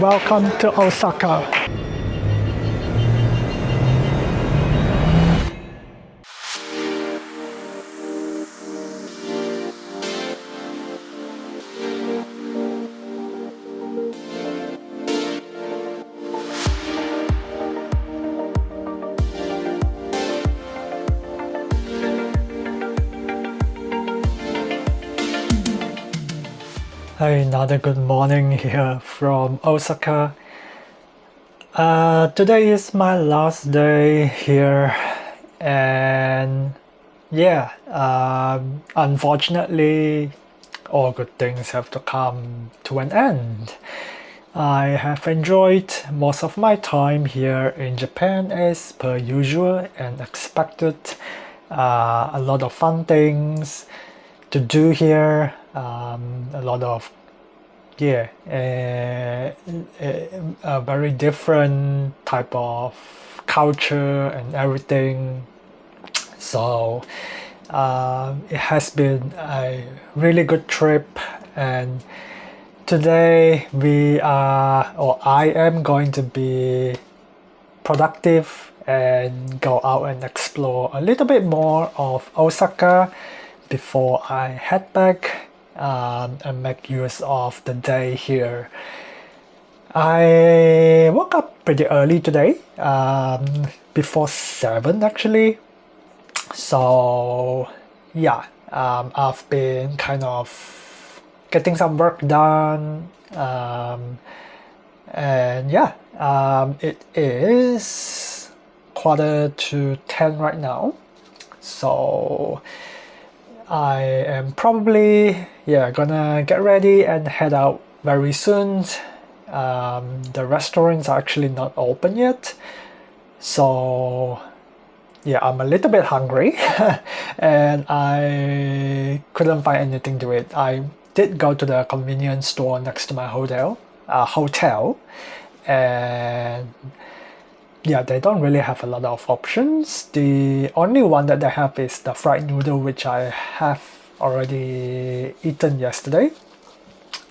Welcome to Osaka. Another good morning here from Osaka. Today is my last day here, and yeah, unfortunately, all good things have to come to an end. I have enjoyed most of my time here in Japan as per usual and expected. A lot of fun things to do here, a lot of a very different type of culture and everything. So it has been a really good trip, and today I am going to be productive and go out and explore a little bit more of Osaka before I head back and make use of the day here. I woke up pretty early today, before 7 actually. So yeah, I've been kind of getting some work done, and yeah, it is 9:45 right now. So I am probably gonna get ready and head out very soon. The restaurants are actually not open yet, so yeah, I'm a little bit hungry and I couldn't find anything to eat. I did go to the convenience store next to my hotel, and yeah, they don't really have a lot of options. The only one that they have is the fried noodle, which I have already eaten yesterday.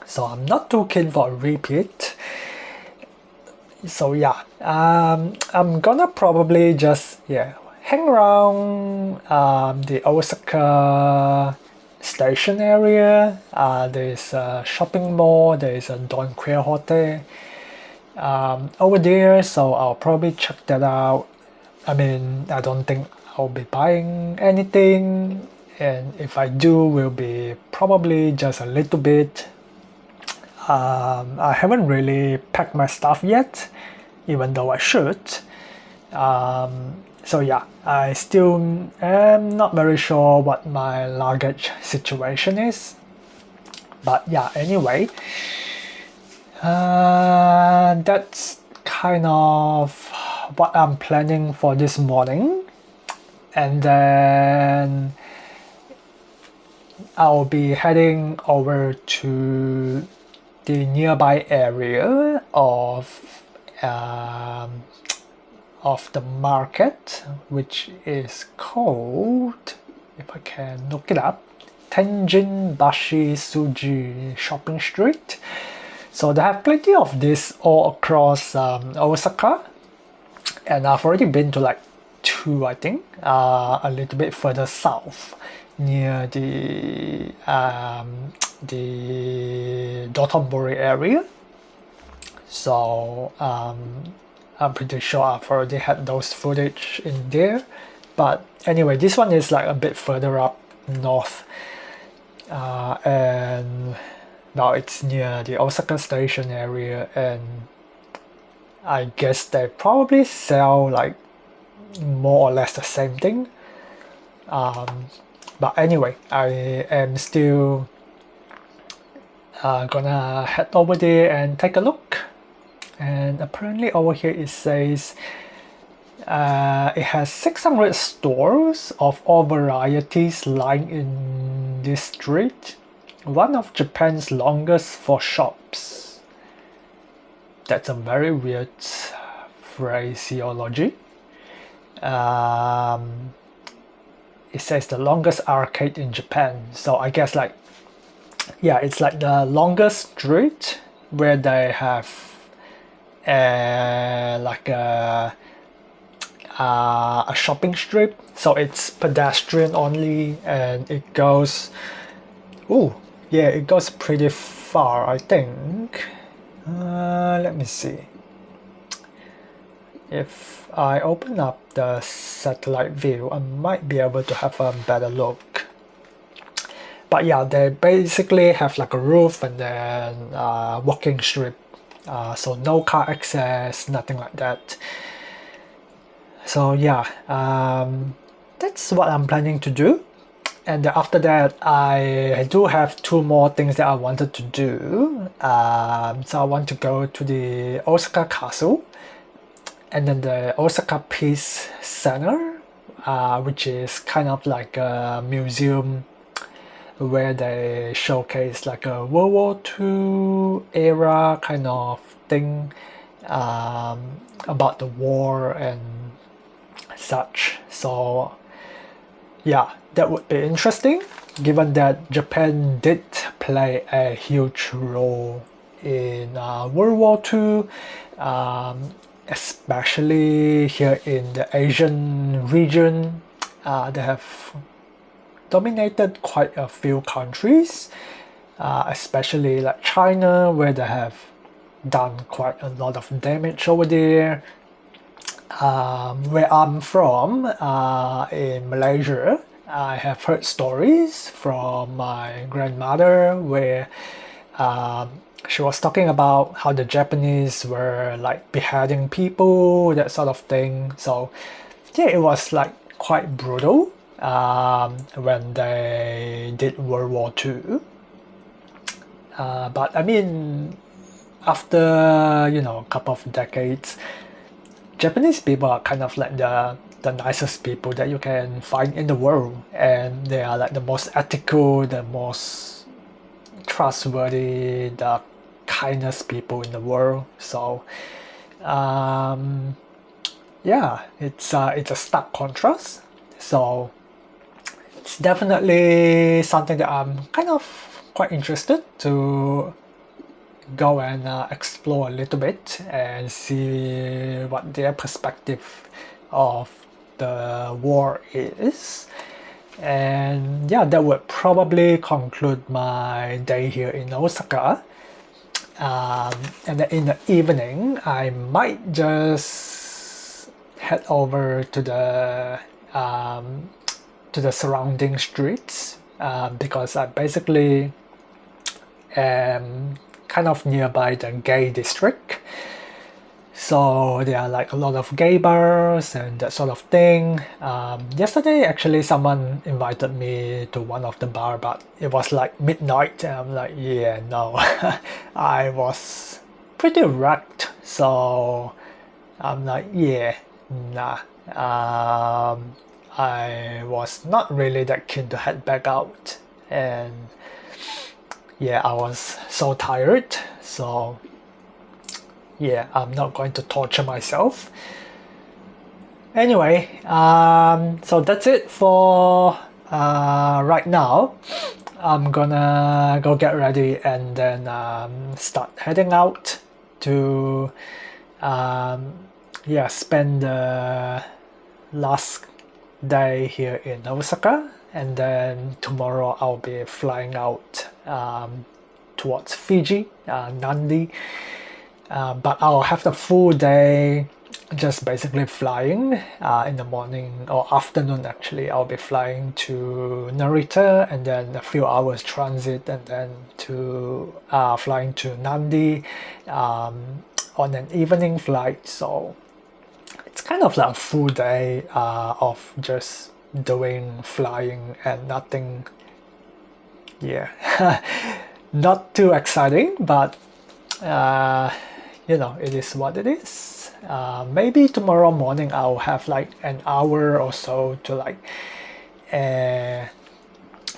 So I'm not too keen for a repeat. So yeah, I'm gonna probably just hang around the Osaka station area. There's a shopping mall. There's a Don Quixote over there, so I'll probably check that out. I mean, I don't think I'll be buying anything, and if I do, will be probably just a little bit. I haven't really packed my stuff yet, even though I should. So yeah, I still am not very sure what my luggage situation is. But yeah, anyway, that's kind of what I'm planning for this morning, and then I'll be heading over to the nearby area of the market, which is called, if I can look it up, Tenjinbashi-suji shopping street. So they have plenty of this all across Osaka, and I've already been to like 2, I think, a little bit further south near the Dotonbori area. So I'm pretty sure I've already had those footage in there. But anyway, this one is like a bit further up north, and now it's near the Osaka station area, and I guess they probably sell like more or less the same thing. But anyway, I am still gonna head over there and take a look. And apparently over here it says it has 600 stores of all varieties lying in this street. One of Japan's longest for shops. That's a very weird phraseology. It says the longest arcade in Japan. So I guess it's like the longest street where they have and like a shopping strip, so it's pedestrian only, and it goes, oh yeah, it goes pretty far, I think. Let me see. If I open up the satellite view, I might be able to have a better look. But yeah, they basically have like a roof and then walking strip, so no car access, nothing like that. So yeah, that's what I'm planning to do. And then after that, I do have two more things that I wanted to do. So I want to go to the Osaka Castle and then the Osaka Peace Center, which is kind of like a museum where they showcase like a World War II era kind of thing, about the war and such. So yeah, that would be interesting, given that Japan did play a huge role in World War II, especially here in the Asian region. They have dominated quite a few countries, especially like China, where they have done quite a lot of damage over there. Where I'm from, in Malaysia, I have heard stories from my grandmother where she was talking about how the Japanese were like beheading people, that sort of thing. So yeah, it was like quite brutal when they did World War II. But I mean, after a couple of decades, Japanese people are kind of like the nicest people that you can find in the world, and they are like the most ethical, the most trustworthy, the kindest people in the world. So yeah, it's a stark contrast. So it's definitely something that I'm kind of quite interested to go and explore a little bit and see what their perspective of the war is. And yeah, that would probably conclude my day here in Osaka. And then in the evening, I might just head over to the surrounding streets, because I basically am kind of nearby the gay district. So there are like a lot of gay bars and that sort of thing. Yesterday, actually, someone invited me to one of the bar, but it was like midnight, and I'm like, yeah, no. I was pretty wrecked, so I'm like, yeah, nah. I was not really that keen to head back out, and yeah, I was so tired, so yeah, I'm not going to torture myself. Anyway, so that's it for right now. I'm gonna go get ready and then start heading out to yeah, spend the last day here in Osaka, and then tomorrow I'll be flying out towards Fiji, Nandi. But I'll have the full day just basically flying. In the morning or afternoon, actually, I'll be flying to Narita, and then a few hours transit, and then to flying to Nandi on an evening flight. So it's kind of like a full day of just doing flying and nothing. Yeah, not too exciting, but it is what it is. Maybe tomorrow morning I'll have like an hour or so to like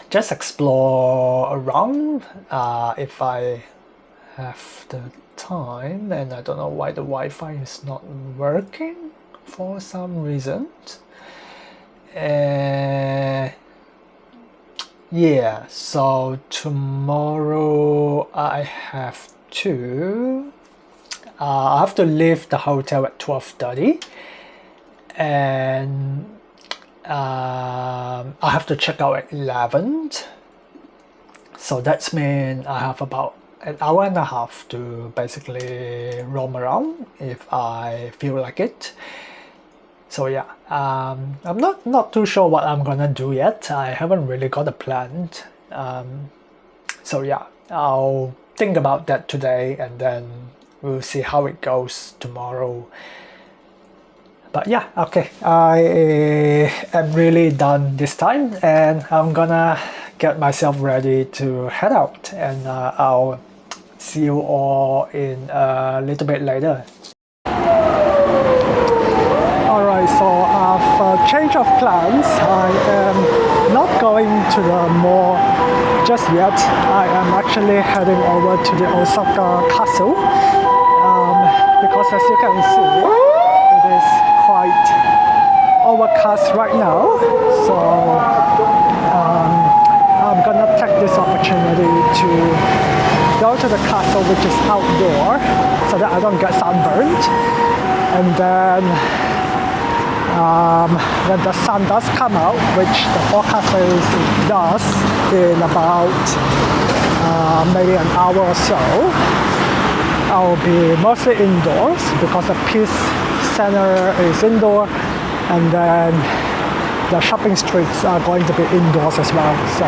just explore around, if I have the time. And I don't know why the Wi-Fi is not working for some reason. Yeah, so tomorrow I have to I have to leave the hotel at 12:30, and I have to check out at 11. So that's mean I have about an hour and a half to basically roam around if I feel like it. So yeah, I'm not too sure what I'm gonna do yet. I haven't really got a plan. So yeah, I'll think about that today, and then we'll see how it goes tomorrow. But yeah, okay, I am really done this time, and I'm gonna get myself ready to head out, and I'll see you all in a little bit later. Alright, so after change of plans, I am not going to the mall just yet. I am actually heading over to the Osaka Castle, because as you can see, it is quite overcast right now. So I'm gonna take this opportunity to go to the castle, which is outdoor, so that I don't get sunburned. And then when the sun does come out, which the forecast says it does in about maybe an hour or so, I'll be mostly indoors because the Peace Center is indoor, and then the shopping streets are going to be indoors as well. So,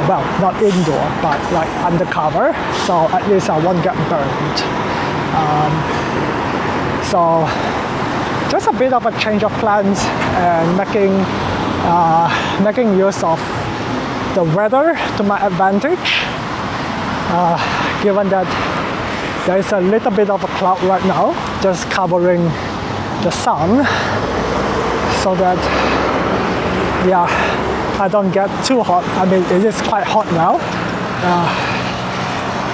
well, not indoor, but like undercover, so at least I won't get burned. So just a bit of a change of plans, and making use of the weather to my advantage, given that there is a little bit of a cloud right now just covering the sun, so that yeah, I don't get too hot. I mean, it is quite hot now.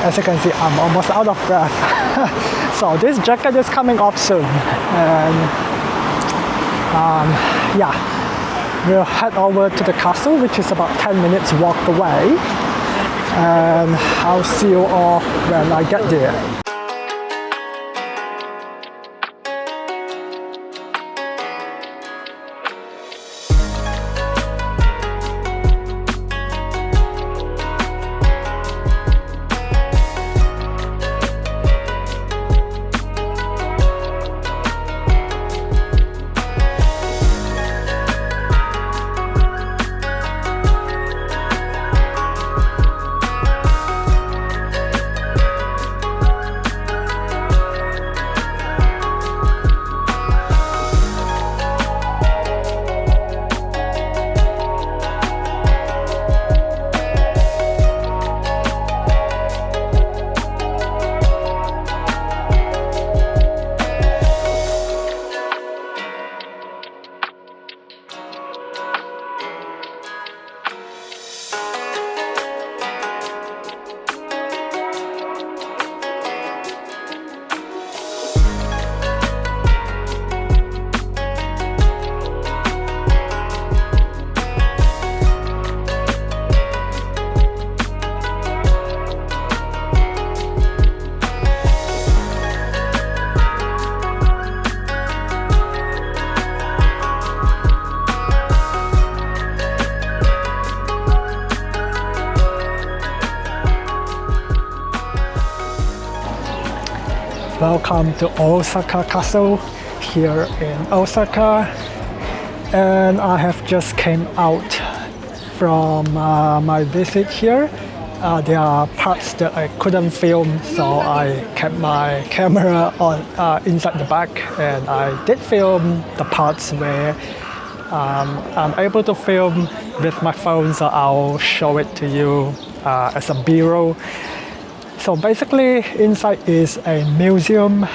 As you can see, I'm almost out of breath. So this jacket is coming off soon, and yeah, we'll head over to the castle, which is about 10 minutes walk away, and I'll see you all when I get there. Welcome to Osaka Castle here in Osaka, and I have just came out from my visit here. There are parts that I couldn't film, so I kept my camera on inside the bag, and I did film the parts where I'm able to film with my phone, so I'll show it to you as a B-roll. So basically, inside is a museum.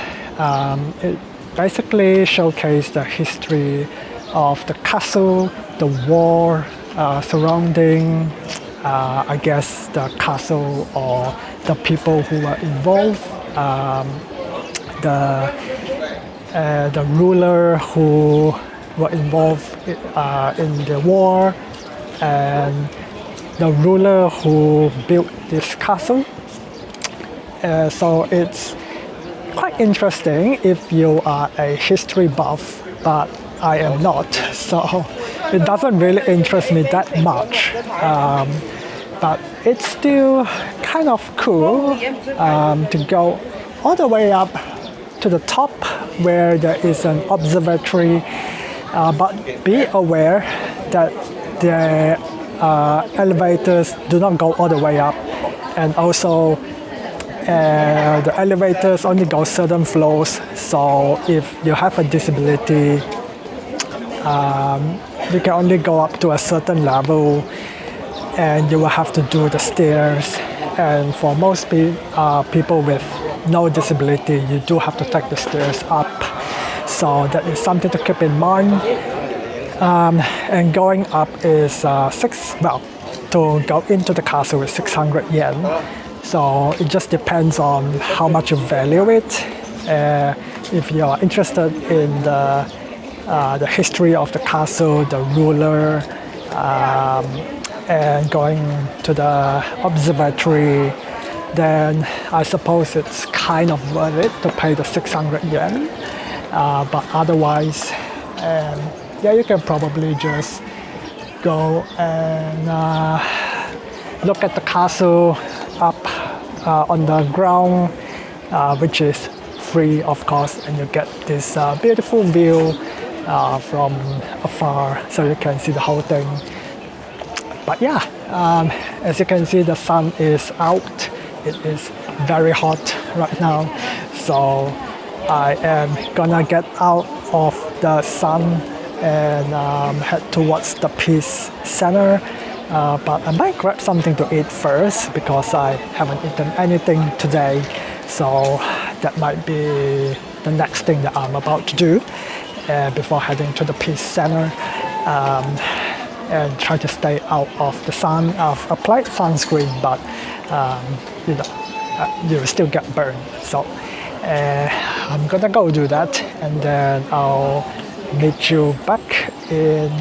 It basically showcases the history of the castle, the war surrounding, I guess, the castle or the people who were involved, the ruler who were involved in the war, and the ruler who built this castle. So it's quite interesting if you are a history buff, but I am not, so it doesn't really interest me that much. But it's still kind of cool to go all the way up to the top where there is an observatory, but be aware that the elevators do not go all the way up, and also the elevators only go certain floors, so if you have a disability, you can only go up to a certain level and you will have to do the stairs. And for most people with no disability, you do have to take the stairs up, so that is something to keep in mind. And going up is to go into the castle is 600 yen, so it just depends on how much you value it. If you are interested in the history of the castle, the ruler, and going to the observatory, then I suppose it's kind of worth it to pay the 600 yen. But otherwise, you can probably just go and look at the castle up on the ground, which is free, of course, and you get this beautiful view from afar, so you can see the whole thing. But yeah, as you can see, the sun is out. It is very hot right now, so I am gonna get out of the sun and head towards the Peace Center. But I might grab something to eat first because I haven't eaten anything today, so that might be the next thing that I'm about to do before heading to the Peace Center. And try to stay out of the sun. I've applied sunscreen, but you will still get burned. So I'm gonna go do that, and then I'll meet you back in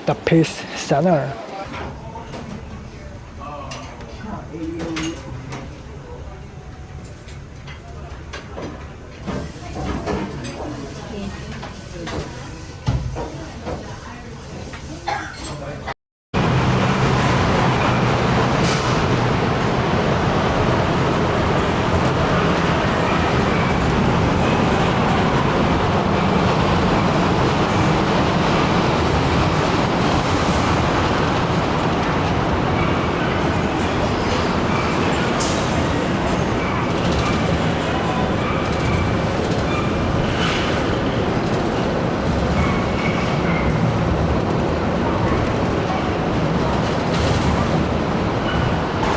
the Peace Center.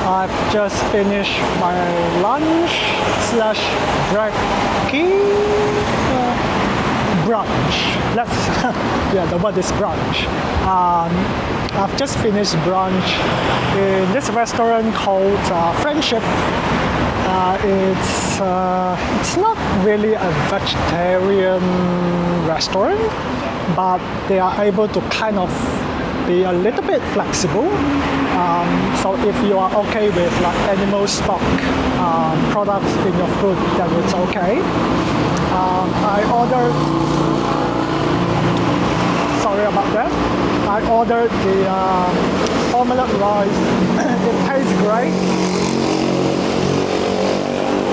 I've just finished my lunch slash brunch. The word is brunch. I've just finished brunch in this restaurant called Friendship. It's not really a vegetarian restaurant, but they are able to kind of be a little bit flexible. So if you are okay with like animal stock products in your food, then it's okay. Sorry about that. I ordered the omelette rice. It tastes great.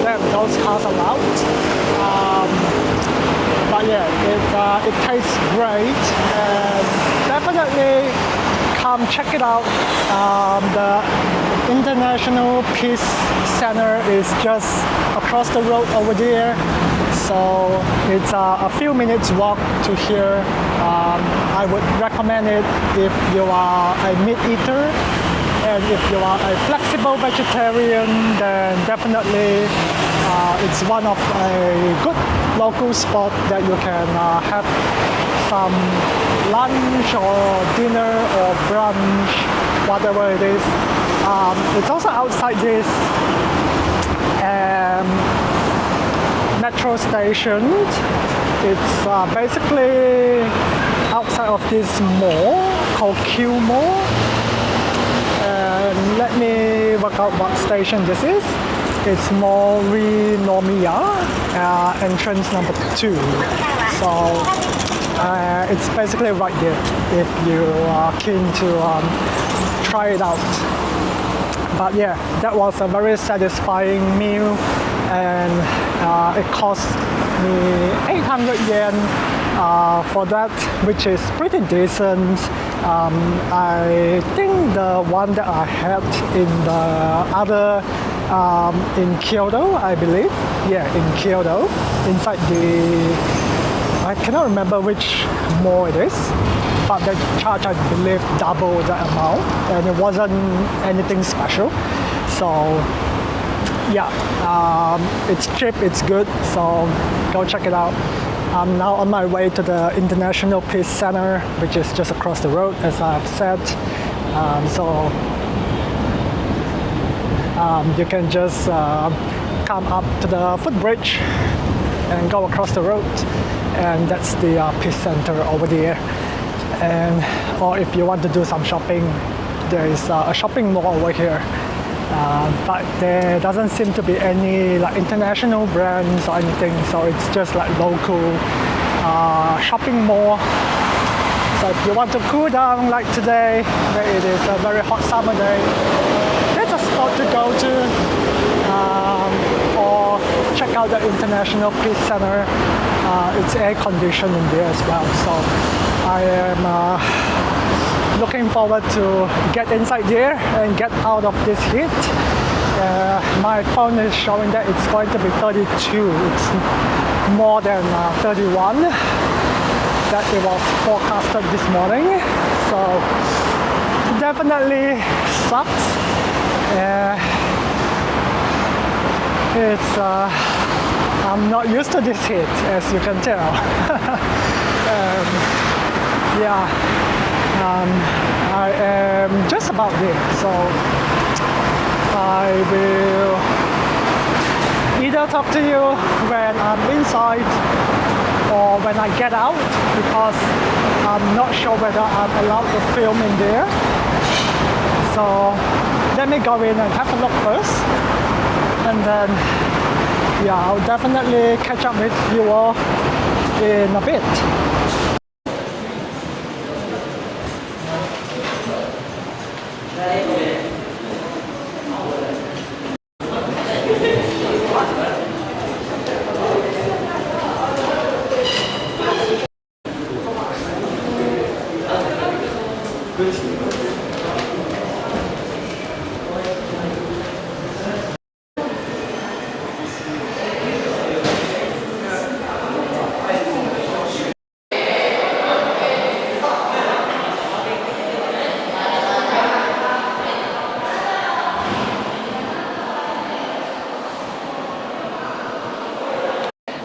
Damn, those cars are loud. But yeah, it tastes great, and definitely come check it out. The International Peace Center is just across the road over there, so it's a few minutes walk to here. I would recommend it if you are a meat eater, and if you are a flexible vegetarian, then definitely it's one of a good local spot that you can have some lunch or dinner or brunch, whatever it is. It's also outside this metro station. It's basically outside of this mall called Q Mall. And let me work out what station this is. it's Morinomiya, entrance number 2. So it's basically right there if you are keen to try it out. But yeah, that was a very satisfying meal, and it cost me 800 yen for that, which is pretty decent. I think the one that I had in the other in Kyoto, I believe. Yeah, in Kyoto, inside I cannot remember which mall it is, but they charge, I believe, double the amount, and it wasn't anything special. So yeah, it's cheap, it's good, so go check it out. I'm now on my way to the International Peace Center, which is just across the road, as I've said. You can just come up to the footbridge and go across the road, and that's the Peace Center over there. And or if you want to do some shopping, there is a shopping mall over here. But there doesn't seem to be any like international brands or anything, so it's just like local shopping mall. So if you want to cool down like today, where it is a very hot summer day, there's a spot to go to, or check out the International Peace Center. It's air conditioned in there as well, so I am looking forward to get inside there and get out of this heat. My phone is showing that it's going to be 32. It's more than 31 that it was forecasted this morning. So definitely sucks. I'm not used to this heat, as you can tell. I am just about there, so I will either talk to you when I'm inside or when I get out, because I'm not sure whether I'm allowed to film in there. So let me go in and have a look first, and then I'll definitely catch up with you all in a bit.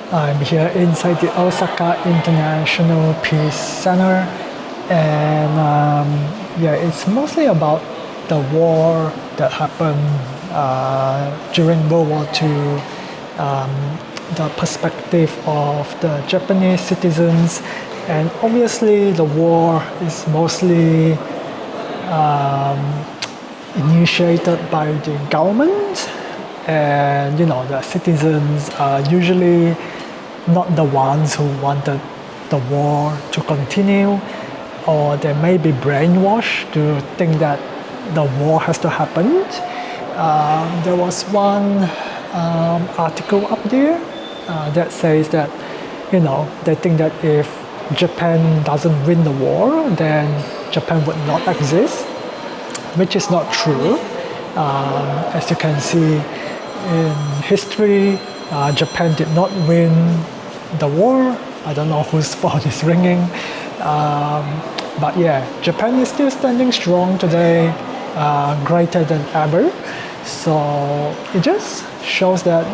I'm here inside the Osaka International Peace Center, and it's mostly about the war that happened during World War II, the perspective of the Japanese citizens, and obviously the war is mostly initiated by the government, and the citizens are usually not the ones who wanted the war to continue, or they may be brainwashed to think that the war has to happen. There was one article up there that says that they think that if Japan doesn't win the war, then Japan would not exist, which is not true. As you can see in history, Japan did not win the war. I don't know whose phone is ringing, but Japan is still standing strong today, greater than ever. So it just shows that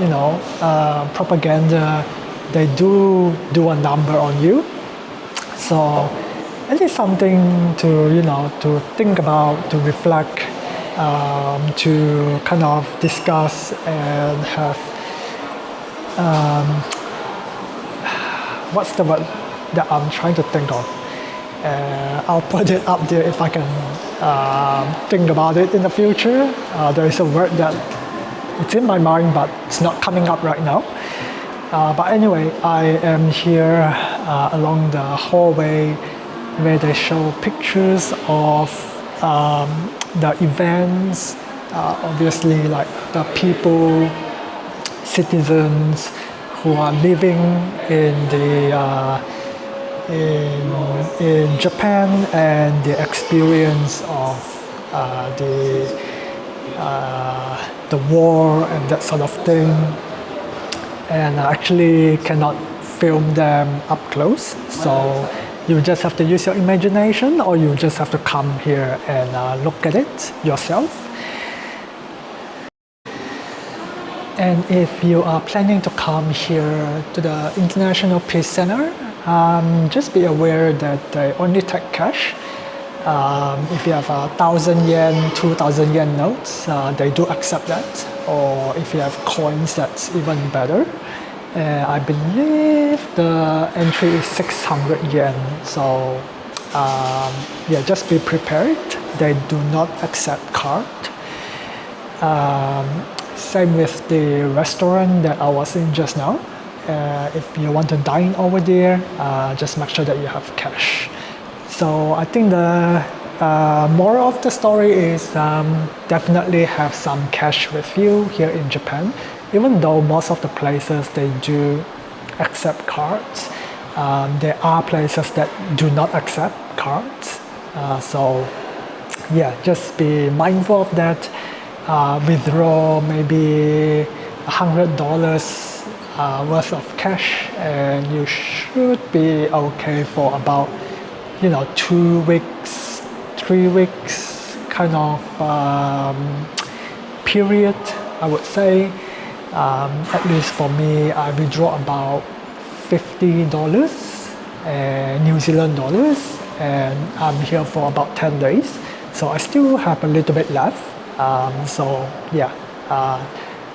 propaganda, they do a number on you. So it is something to think about, to reflect, to kind of discuss and have what's the word that I'm trying to think of? I'll put it up there if I can think about it in the future. There is a word that It's in my mind, but it's not coming up right now. But anyway, I am here along the hallway where they show pictures of the events, obviously like the people, citizens who are living in in Japan, and the experience of the war and that sort of thing. And I actually cannot film them up close, so you just have to use your imagination, or you just have to come here and look at it yourself. And if you are planning to come here to the International Peace Center, just be aware that they only take cash. If you have 1,000 yen, 2,000 yen notes, they do accept that. Or if you have coins, that's even better. I believe the entry is 600 yen. So yeah, just be prepared. They do not accept card. Same with the restaurant that I was in just now. If you want to dine over there, just make sure that you have cash. So I think the moral of the story is definitely have some cash with you here in Japan. Even though most of the places they do accept cards, there are places that do not accept cards. So yeah, just be mindful of that. Withdraw maybe $100 worth of cash, and you should be okay for about 2 weeks, 3 weeks kind of period, I would say. At least for me, I withdraw about $50 New Zealand dollars, and I'm here for about 10 days. So I still have a little bit left. So yeah,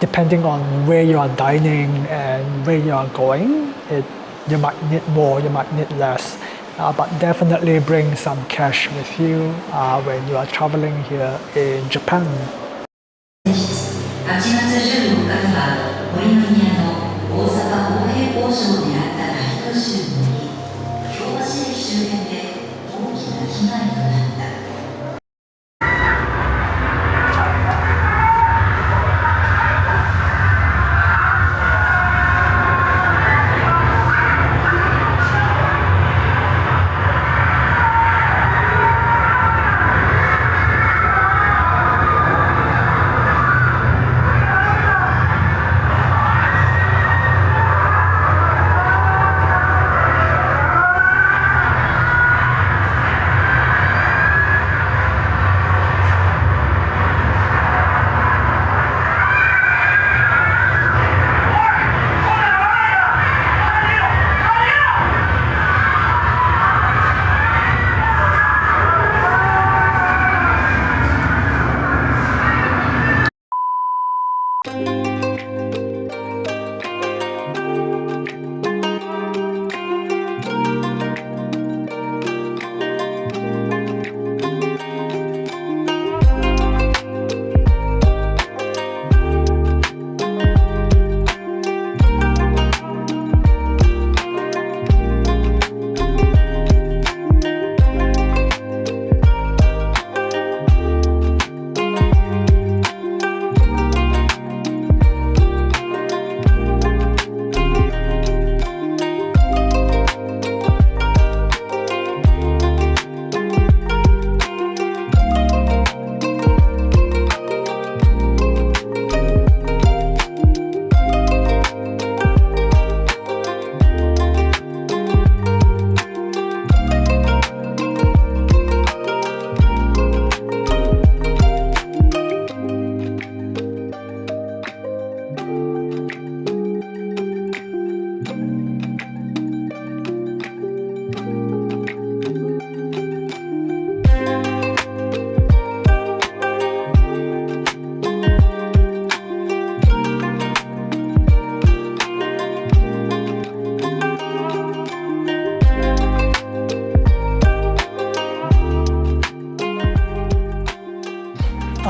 depending on where you are dining and where you are going, you might need more, you might need less. But definitely bring some cash with you when you are traveling here in Japan. 8月14日には森の宮の大阪公平交渉を狙った大空襲により京橋駅周辺で大きな被害となった。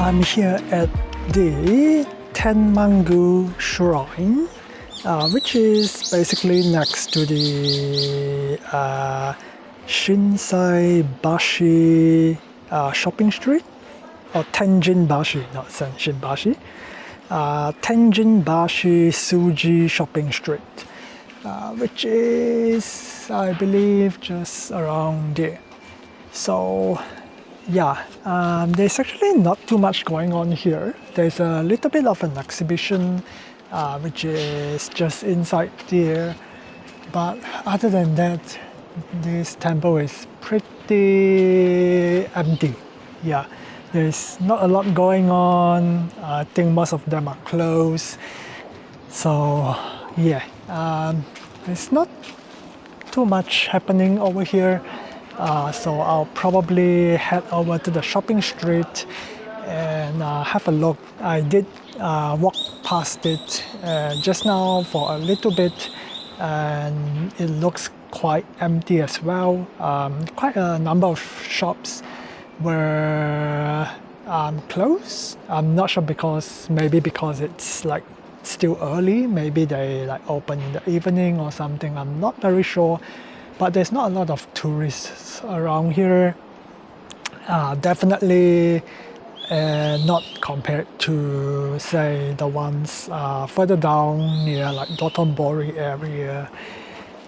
I'm here at the Tenmangu Shrine, which is basically next to the Shinsaibashi shopping street, or Tenjinbashi, not Shinsaibashi. Tenjinbashi-suji shopping street, which is, I believe, just around there. So yeah, there's actually not too much going on here. There's a little bit of an exhibition which is just inside there, but other than that, this temple is pretty empty. Yeah, there's not a lot going on. I think most of them are closed. So yeah, there's not too much happening over here. So I'll probably head over to the shopping street and have a look. I did walk past it just now for a little bit, and it looks quite empty as well. Quite a number of shops were closed. I'm not sure, maybe because it's like still early. Maybe they like open in the evening or something. I'm not very sure. But there's not a lot of tourists around here. Definitely not compared to, say, the ones further down near like Dotonbori area.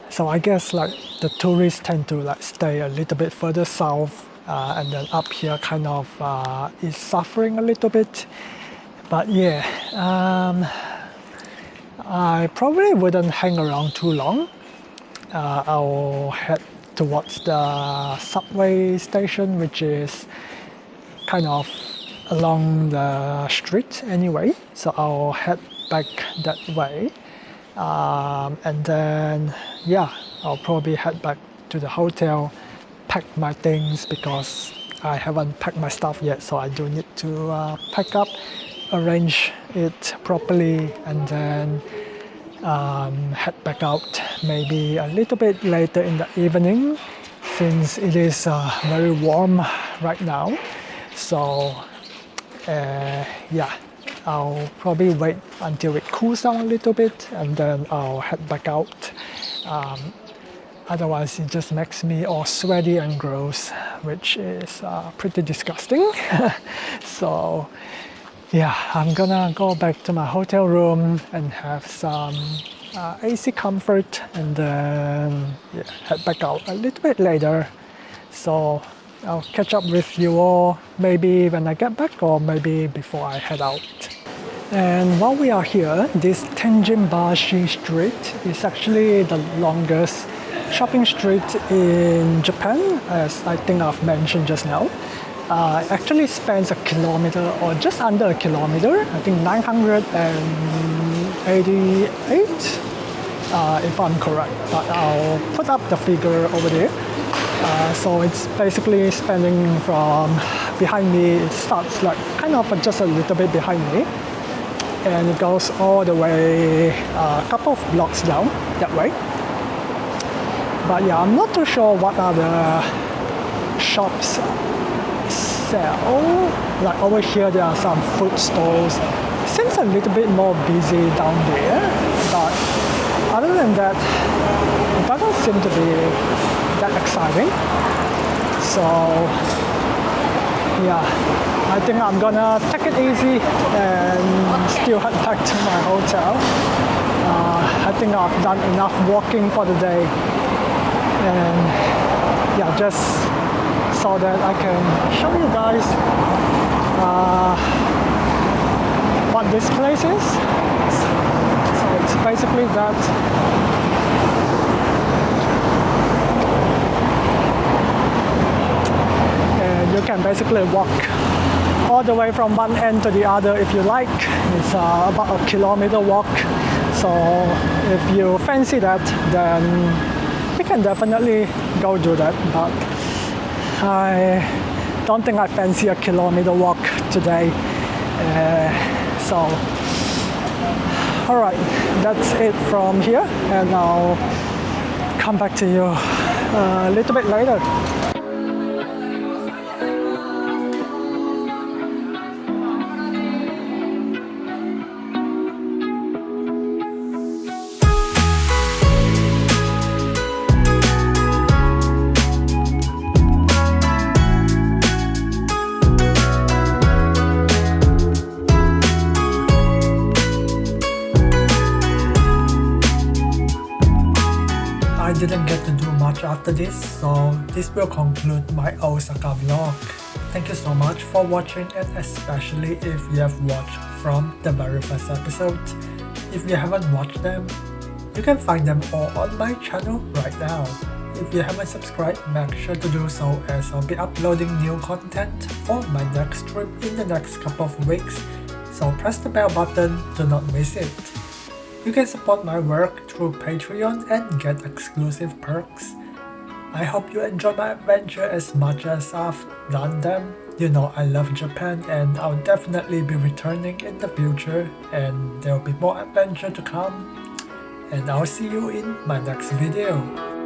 So I guess like the tourists tend to like stay a little bit further south, and then up here kind of is suffering a little bit. But yeah, I probably wouldn't hang around too long. I'll head towards the subway station, which is kind of along the street anyway. So I'll head back that way. And then, yeah, I'll probably head back to the hotel, pack my things because I haven't packed my stuff yet. So I do need to pack up, arrange it properly, and then head back out maybe a little bit later in the evening, since it is very warm right now. So yeah, I'll probably wait until it cools down a little bit and then I'll head back out. Otherwise it just makes me all sweaty and gross, which is pretty disgusting. So yeah, I'm gonna go back to my hotel room and have some AC comfort, and then yeah, head back out a little bit later. So I'll catch up with you all maybe when I get back, or maybe before I head out. And while we are here, this Tenjinbashi street is actually the longest shopping street in Japan, as I think I've mentioned just now. Actually spans a kilometer or just under a kilometer, I think 988 if I'm correct, but I'll put up the figure over there. So it's basically spanning from behind me. It starts like kind of just a little bit behind me, and it goes all the way a couple of blocks down that way. But yeah, I'm not too sure what other shops sell. Like over here there are some food stalls. Seems a little bit more busy down there, but other than that it doesn't seem to be that exciting. So yeah, I think I'm gonna take it easy and still head back to my hotel. I think I've done enough walking for the day, and yeah, just so that I can show you guys what this place is. So it's basically that. And you can basically walk all the way from one end to the other if you like. It's about a kilometer walk. So if you fancy that, then you can definitely go do that. But I don't think I fancy a kilometer walk today. So, alright, that's it from here, and I'll come back to you a little bit later. I didn't get to do much after this, so this will conclude my Osaka vlog. Thank you so much for watching, and especially if you have watched from the very first episode. If you haven't watched them, you can find them all on my channel right now. If you haven't subscribed, make sure to do so, as I'll be uploading new content for my next trip in the next couple of weeks, so press the bell button to not miss it. You can support my work through Patreon and get exclusive perks. I hope you enjoy my adventure as much as I've done them. You know I love Japan, and I'll definitely be returning in the future, and there'll be more adventure to come. And I'll see you in my next video.